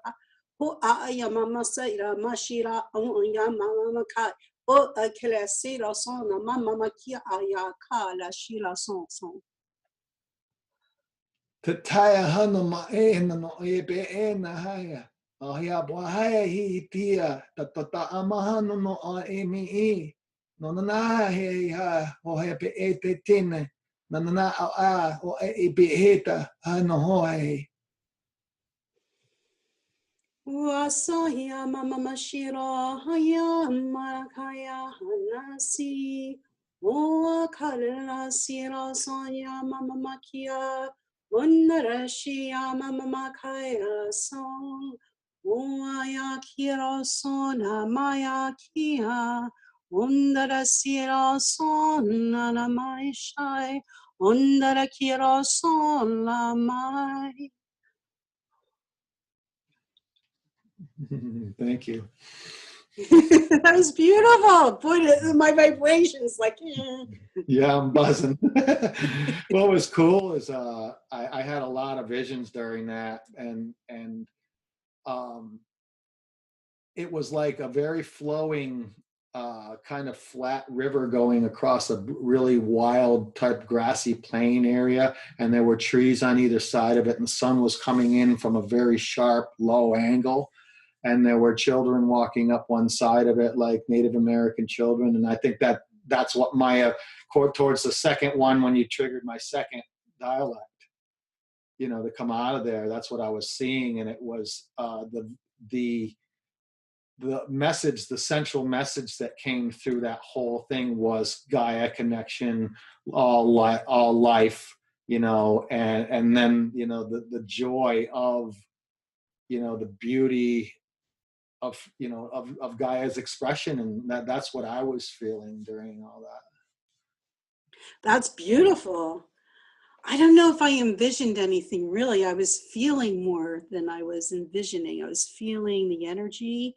ho ayama masaira mashira au ayama mama kai o akela sira son mama makia aya kala shira son Tataya hanama no ebe ena haya. Ahia bohaya hi tia tatata amahano no a emi e. No na he ha o he pe e te tine. Na a o e be heta hano hoai. Wasaya mama mashira haya makaya hanasi o kalera sira sonya mama makia Undarashia mama makaya son Uaya kira sona maya kia Undarasira son na mai shai Undarakira son la mai. Thank you. That was beautiful. Boy, my vibrations like. Yeah, I'm buzzing. What was cool is I had a lot of visions during that, and it was like a very flowing kind of flat river going across a really wild type grassy plain area, and there were trees on either side of it, and the sun was coming in from a very sharp low angle, and there were children walking up one side of it like Native American children. And I think that's what Maya towards the second one, when you triggered my second dialect, to come out of there, that's what I was seeing. And it was the message, the central message that came through that whole thing was Gaia connection, all life, and then, the joy of, the beauty of Gaia's expression. And that's what I was feeling during all that. That's beautiful. I don't know if I envisioned anything really. I was feeling more than I was envisioning. I was feeling the energy,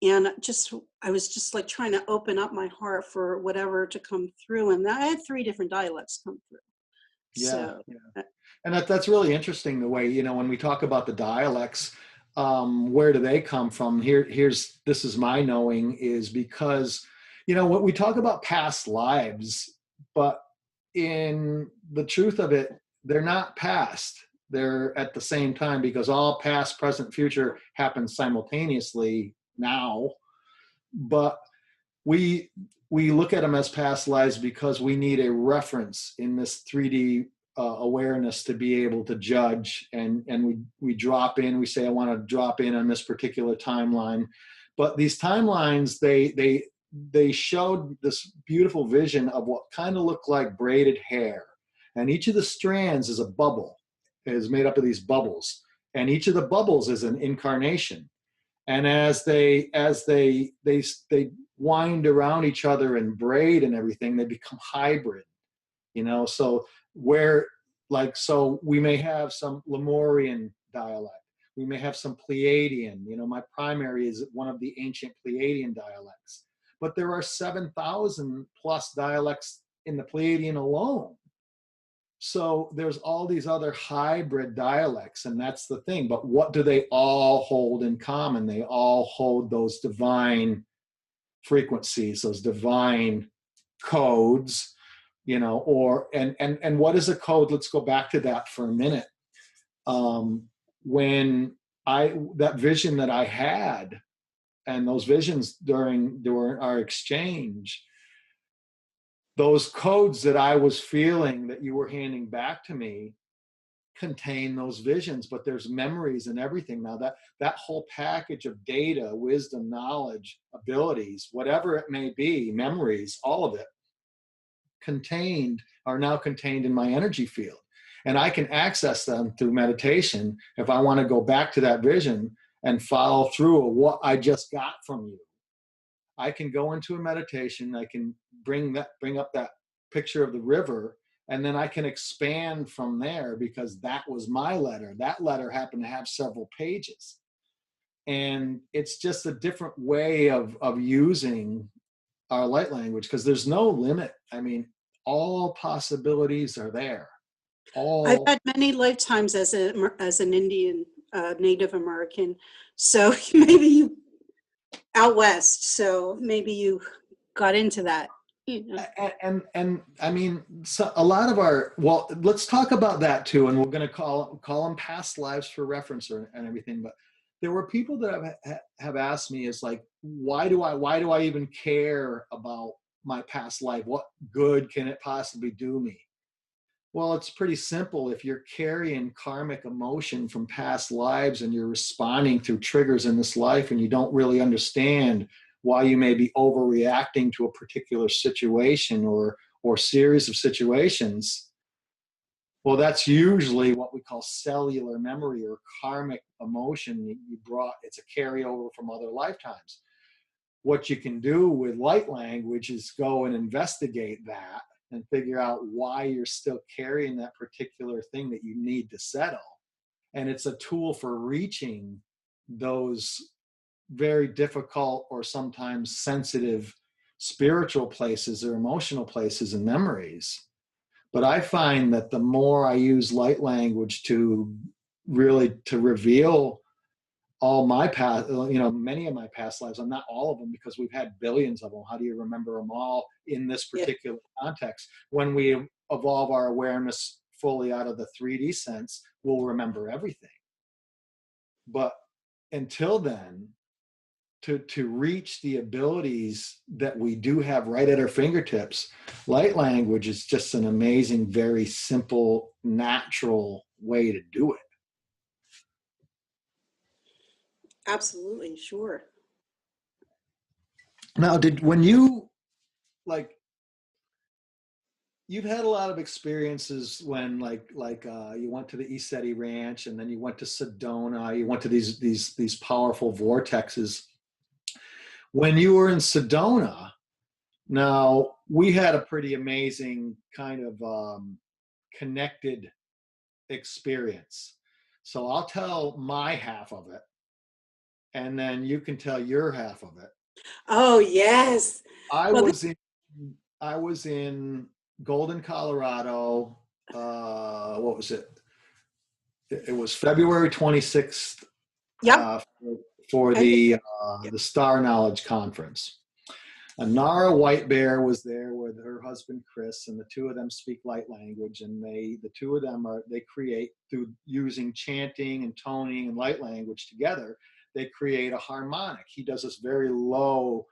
and I was just like trying to open up my heart for whatever to come through. And I had 3 different dialects come through. Yeah. And that's really interesting, the way, when we talk about the dialects, where do they come from? This is my knowing, is because, what we talk about past lives, but in the truth of it, they're not past. They're at the same time, because all past, present, future happens simultaneously now. But we look at them as past lives because we need a reference in this 3D awareness to be able to judge, and we drop in. We say, I want to drop in on this particular timeline, but these timelines, they showed this beautiful vision of what kind of looked like braided hair, and each of the strands is a bubble, is made up of these bubbles, and each of the bubbles is an incarnation. And as they wind around each other and braid and everything, they become hybrid. So so we may have some Lemurian dialect, we may have some Pleiadian. My primary is one of the ancient Pleiadian dialects, but there are 7,000 plus dialects in the Pleiadian alone. So there's all these other hybrid dialects, and that's the thing. But what do they all hold in common? They all hold those divine frequencies, those divine codes, and what is a code? Let's go back to that for a minute. When that vision that I had, and those visions during our exchange, those codes that I was feeling that you were handing back to me contain those visions, but there's memories and everything. Now that whole package of data, wisdom, knowledge, abilities, whatever it may be, memories, all of it are now contained in my energy field. And I can access them through meditation if I want to go back to that vision and follow through what I just got from you. I can go into a meditation, I can bring up that picture of the river, and then I can expand from there, because that was my letter. That letter happened to have several pages. And it's just a different way of using our light language, because there's no limit. I mean, all possibilities are there. I've had many lifetimes as an Indian Native American, so maybe you out west, so maybe you got into that. And I mean, so a lot of let's talk about that too, and we're going to call them past lives for reference and everything. But there were people that have asked me, is like, why do I even care about my past life? What good can it possibly do me? Well, it's pretty simple. If you're carrying karmic emotion from past lives and you're responding through triggers in this life, and you don't really understand why you may be overreacting to a particular situation or series of situations, well, that's usually what we call cellular memory or karmic emotion you brought. It's a carryover from other lifetimes. What you can do with light language is go and investigate that and figure out why you're still carrying that particular thing that you need to settle. And it's a tool for reaching those very difficult or sometimes sensitive spiritual places or emotional places and memories. But I find that the more I use light language to reveal all my past, many of my past lives, not all of them, because we've had billions of them. How do you remember them all in this particular context? When we evolve our awareness fully out of the 3D sense, we'll remember everything. But until then, to reach the abilities that we do have right at our fingertips, light language is just an amazing, very simple, natural way to do it. Absolutely, sure. Now, when you, you've had a lot of experiences when you went to the Isetti Ranch, and then you went to Sedona, you went to these powerful vortexes. When you were in Sedona, now we had a pretty amazing kind of connected experience. So I'll tell my half of it, and then you can tell your half of it. Oh, yes. I was in Golden, Colorado. What was it? It was February 26th. Yep. For the Star Knowledge Conference. Nara White Bear was there with her husband Chris, and the two of them speak light language, and the two of them they create, through using chanting and toning and light language together, they create a harmonic. He does this very low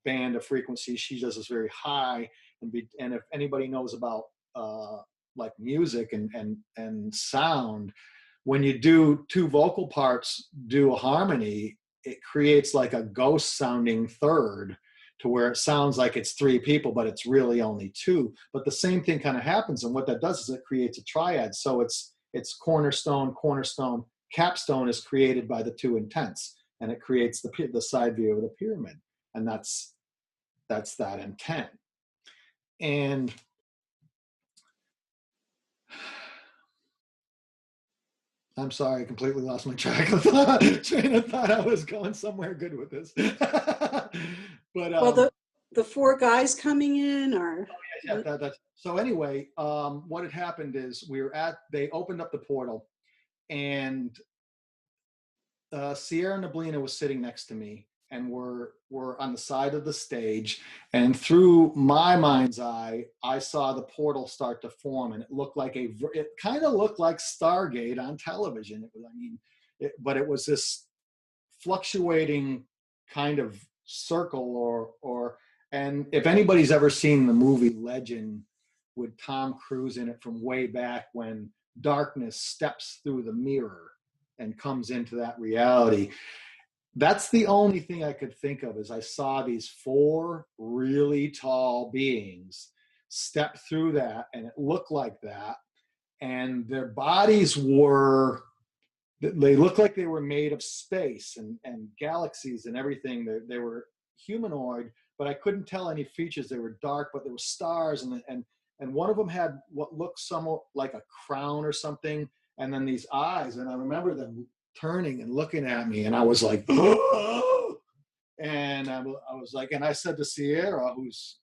band of frequency, she does this very high, and if anybody knows about like music and sound, when you do two vocal parts do a harmony, it creates like a ghost sounding third, to where it sounds like it's three people, but it's really only two. But the same thing kind of happens, and what that does is it creates a triad. So it's cornerstone, capstone is created by the two intents, and it creates the side view of the pyramid, and that's that intent. And I'm sorry, I completely lost my train of thought. I was going somewhere good with this. But well, the four guys coming in, or so anyway, what had happened is they opened up the portal, and Sierra Neblina was sitting next to me, and we're on the side of the stage, and through my mind's eye, I saw the portal start to form, and it kind of looked like Stargate on television. But it was this fluctuating kind of circle, and if anybody's ever seen the movie Legend with Tom Cruise in it from way back, when darkness steps through the mirror and comes into that reality, that's the only thing I could think of. Is I saw these four really tall beings step through that, and it looked like that, and their bodies they looked like they were made of space and galaxies and everything. They were humanoid, but I couldn't tell any features. They were dark, but there were stars, and one of them had what looked somewhat like a crown or something, and then these eyes. And I remember them turning and looking at me, and I was like, oh! And I was like, and I said to Sierra, who's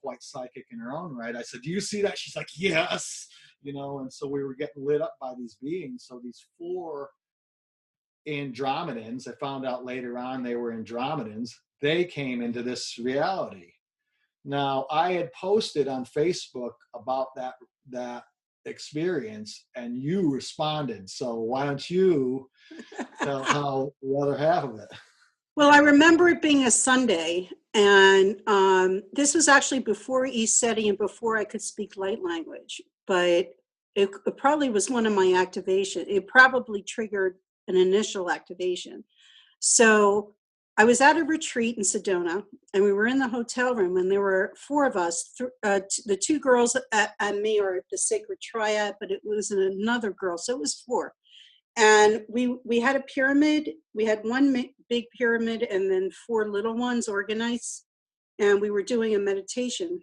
quite psychic in her own right, I said, do you see that? She's like, yes. And so we were getting lit up by these beings. So these four Andromedans, I found out later on they were Andromedans, they came into this reality. Now, I had posted on Facebook about that experience, and you responded. So why don't you tell how the other half of it? Well, I remember it being a Sunday, and this was actually before ESETI and before I could speak light language, but it probably was one of my activation. It probably triggered an initial activation. So I was at a retreat in Sedona, and we were in the hotel room, and there were four of us. The two girls and me are the sacred triad, but it was another girl, so it was four. And we had a pyramid. We had one big pyramid and then four little ones organized. And we were doing a meditation.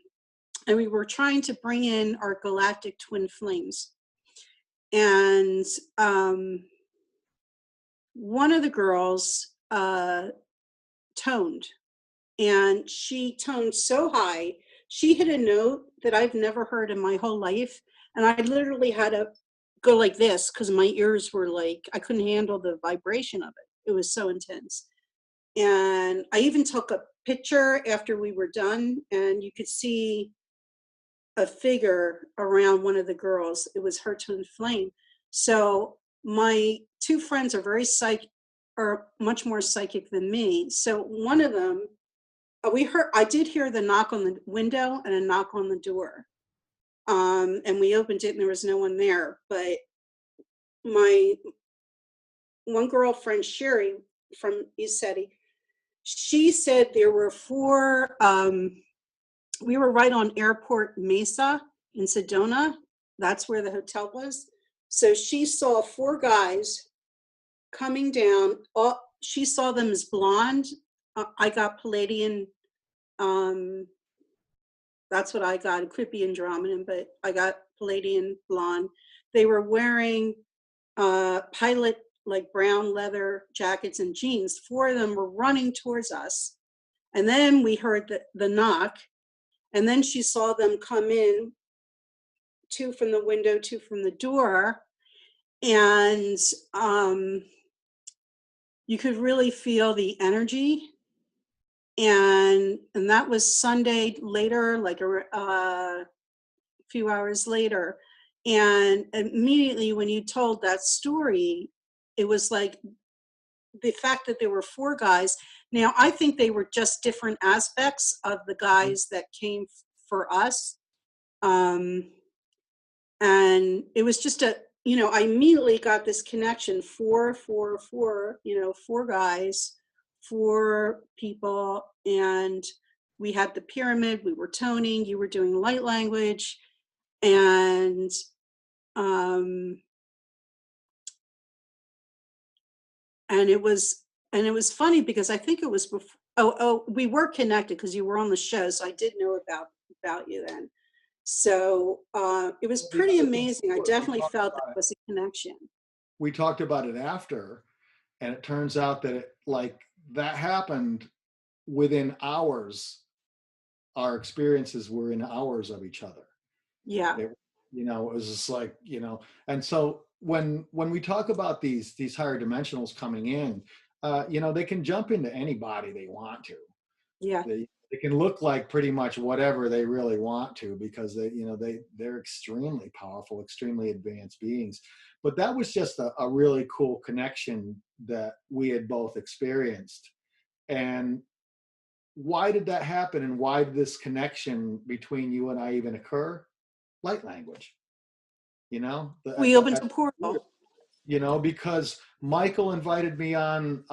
And we were trying to bring in our galactic twin flames. And one of the girls toned. And she toned so high. She hit a note that I've never heard in my whole life. And I literally had to go like this because my ears were like, I couldn't handle the vibration of it. It was so intense. And I even took a picture after we were done, and you could see a figure around one of the girls. It was her twin flame. So my two friends are much more psychic than me. So one of them, I did hear the knock on the window and a knock on the door. And we opened it and there was no one there. But my one girlfriend, Sherry from ESETI, she said there were four, we were right on Airport Mesa in Sedona. That's where the hotel was. So she saw four guys coming down. She saw them as blonde. I got Palladian. That's what I got. It could be Andromedan, but I got Palladian blonde. They were wearing pilot like brown leather jackets and jeans. Four of them were running towards us. And then we heard the knock. And then she saw them come in, two from the window, two from the door. And you could really feel the energy. And that was Sunday later, like a few hours later. And immediately when you told that story, it was like the fact that there were four guys. Now, I think they were just different aspects of the guys that came for us. And it was just I immediately got this connection, four, four guys, four people. And we had the pyramid, we were toning, you were doing light language. And um and it was funny because I think it was before, we were connected because you were on the show, so I did know about you then. So it was Well, the pretty other thing amazing. I too is definitely felt there was a connection. we talked about it after, and it turns out that that happened within hours. Our experiences were in hours of each other. Yeah. It, it was just like, and so when we talk about these higher dimensionals coming in, they can jump into anybody they want to. Yeah. They can look like pretty much whatever they really want to, because they're extremely powerful, extremely advanced beings. But that was just a really cool connection that we had both experienced. And why did that happen, and why did this connection between you and I even occur? Light language, We opened a portal. because Michael invited me on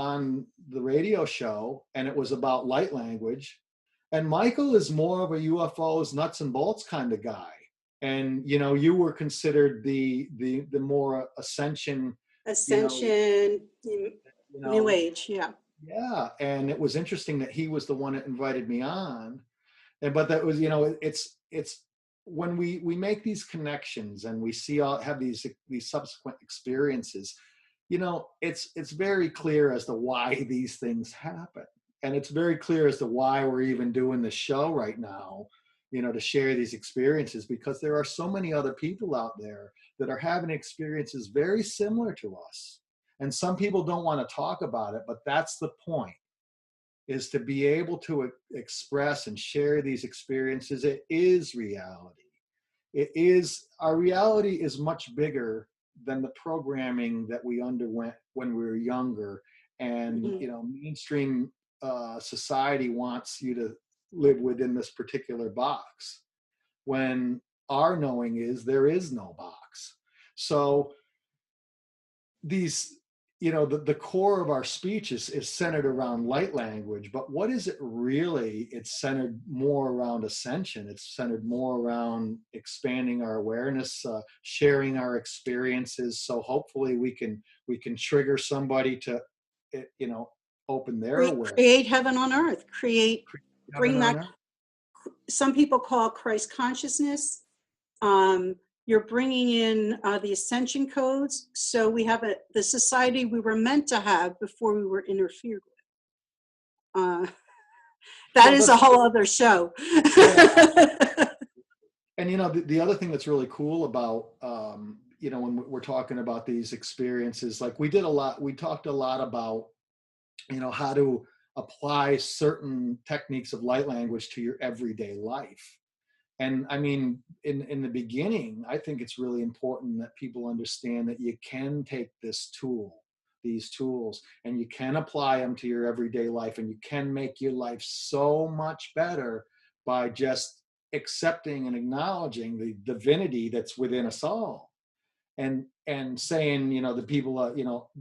the radio show, and it was about light language. And Michael is more of a UFOs, nuts and bolts kind of guy. And you were considered the more ascension, Ascension, you New know, Age. Yeah. yeah. And it was interesting that he was the one that invited me on. And but that was, it's when we make these connections and we have these subsequent experiences, it's very clear as to why these things happen. And it's very clear as to why we're even doing the show right now, to share these experiences, because there are so many other people out there that are having experiences very similar to us. And some people don't want to talk about it, but that's the point, is to be able to express and share these experiences. It is reality. Our reality is much bigger than the programming that we underwent when we were younger. And, Mm-hmm. mainstream society wants you to live within this particular box, when our knowing is there is no box. So these, the core of our speech is centered around light language, but what is it really? It's centered more around ascension. It's centered more around expanding our awareness, sharing our experiences. So hopefully we can trigger somebody to, open their awareness. Create heaven on earth. Heaven Bring on that. earth. Some people call Christ consciousness. You're bringing in the ascension codes. So we have the society we were meant to have before we were interfered with. That is a whole other show. Yeah. And the other thing that's really cool about when we're talking about these experiences, like we talked a lot about how to apply certain techniques of light language to your everyday life. And I mean, in the beginning, I think it's really important that people understand that you can take these tools, and you can apply them to your everyday life, and you can make your life so much better by just accepting and acknowledging the divinity that's within us all. And saying, the people,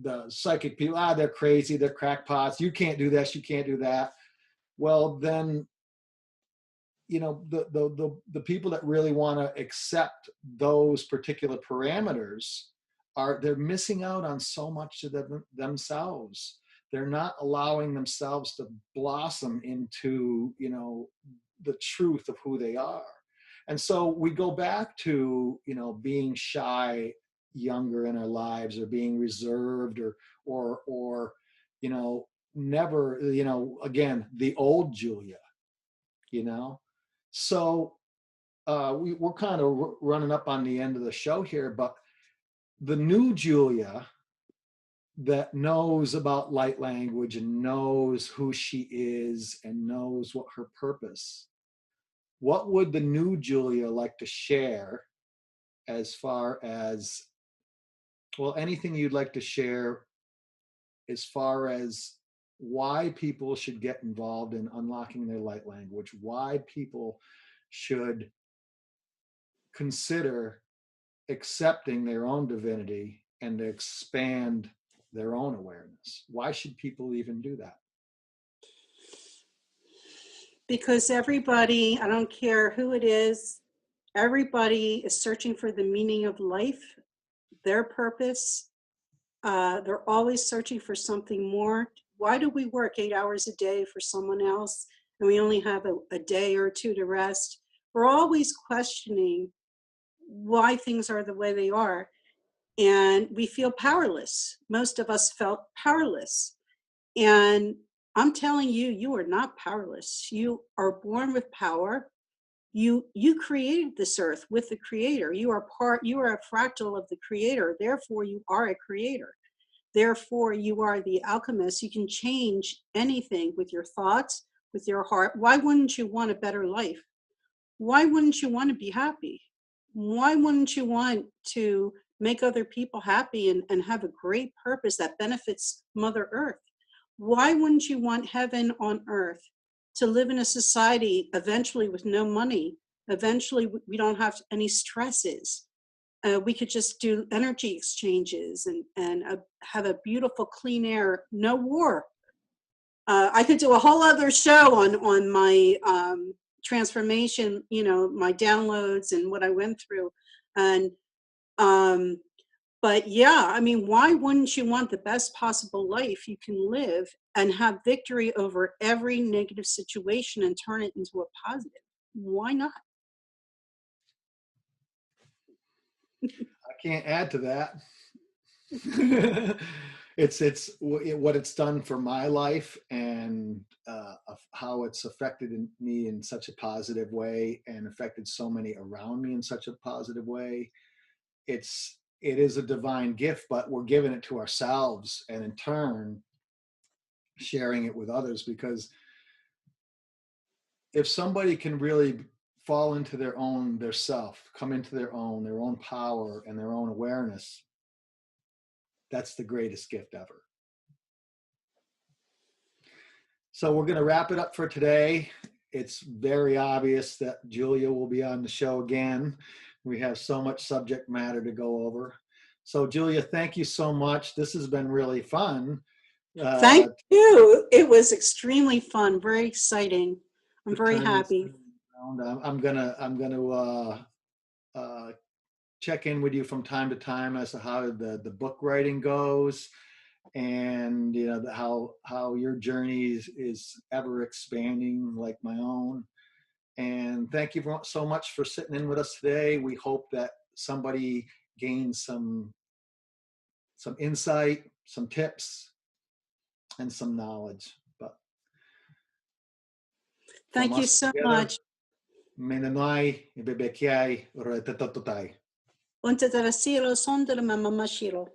the psychic people, they're crazy, they're crackpots, you can't do this, you can't do that. Well, then, the people that really want to accept those particular parameters they're missing out on so much of themselves. They're not allowing themselves to blossom into, the truth of who they are. And so we go back to, being shy younger in our lives, or being reserved, or never, again, the old Julia, so we're kind of running up on the end of the show here, but the new Julia that knows about light language and knows who she is and knows what her purpose, what would the new Julia like to share, as far as, well, anything you'd like to share as far as why people should get involved in unlocking their light language, why people should consider accepting their own divinity and to expand their own awareness. Why should people even do that? Because everybody, I don't care who it is, everybody is searching for the meaning of life, their purpose. They're always searching for something more. Why do we work 8 hours a day for someone else and we only have a day or two to rest? We're always questioning why things are the way they are. And we feel powerless. Most of us felt powerless. And I'm telling you, you are not powerless. You are born with power. You created this earth with the creator. You are a fractal of the creator. Therefore, you are a creator. Therefore, you are the alchemist. You can change anything with your thoughts, with your heart. Why wouldn't you want a better life? Why wouldn't you want to be happy? Why wouldn't you want to make other people happy and have a great purpose that benefits Mother Earth? Why wouldn't you want heaven on earth? To live in a society eventually with no money, eventually we don't have any stresses. We could just do energy exchanges and have a beautiful clean air, no war. I could do a whole other show on my transformation, my downloads and what I went through. And but yeah, I mean, why wouldn't you want the best possible life you can live and have victory over every negative situation and turn it into a positive? Why not? I can't add to that. It's what it's done for my life and how it's affected me in such a positive way and affected so many around me in such a positive way. It is a divine gift, but we're giving it to ourselves and in turn sharing it with others, because if somebody can really fall into their self, come into their own power and their own awareness, that's the greatest gift ever. So we're going to wrap it up for today. It's very obvious that Julia will be on the show again. We have so much subject matter to go over. So Julia, thank you so much. This has been really fun. Thank you. It was extremely fun, very exciting. I'm very happy. I'm gonna check in with you from time to time as to how the book writing goes, and how your journey is ever expanding like my own. And thank you so much for sitting in with us today. We hope that somebody gains some insight, some tips, and some knowledge. But thank you so much. Menanai bebekiai retatotai. Unta tarasiro sondra mamamashiro.